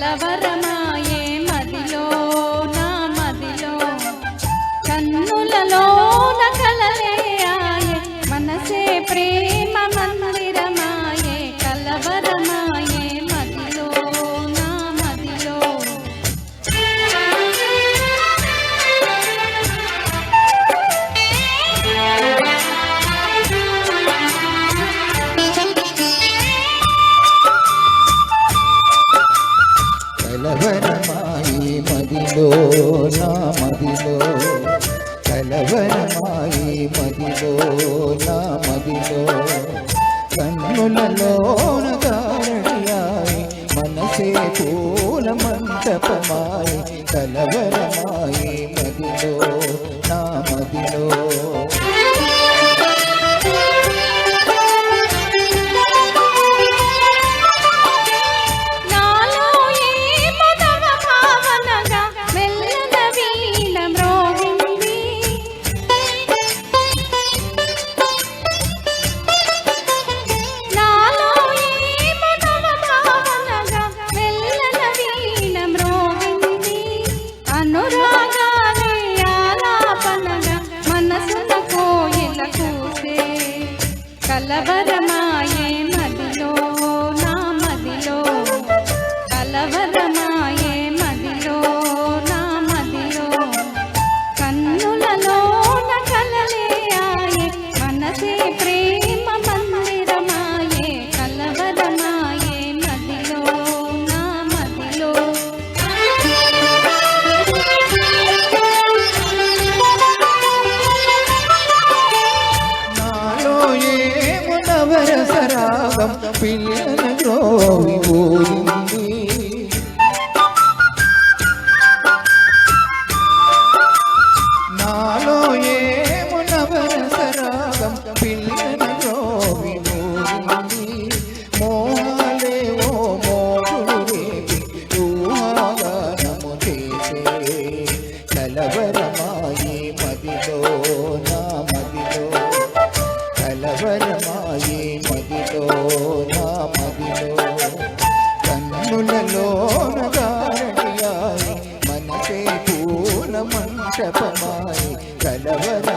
కలవరమాయే మదిలో నా మదిలో కన్నులలో కలలే ఆయే మనసే ప్రేమ మందిరమాయే కలవరమాయే మదిలో నా మదిలో కలవరమాయి మదిలో నా మదిలో కలవరమాయి మదిలో నా మదిలో కన్నులలోన కారణియాయి మనసే పూల మంటపమాయి కలవరమాయి మదిలో నా మదిలో కలవరమాయే మదిలో నా మదిలో కలవరమాయే మదిలో నా మదిలో కన్నులలో కలలే ఆయే మనసే ప్రేమ మందిరమాయే కలవరమాయే మదిలో నా మదిలో నవరసరాగం పిల్లల గ్రోవి ఊరింది నాలో ఏమో నవరసరాగం పిల్లల గ్రోవి ఊరింది మోహాలేవో మోగులు రేపి ఊహాగానము చేసే కలవరమాయి మదిలో నా మదిలో కలవరమాయి మదిలో నా మదిలో కన్నులలోన గారణియాయి మనసే పూల మంటపమాయి కలవర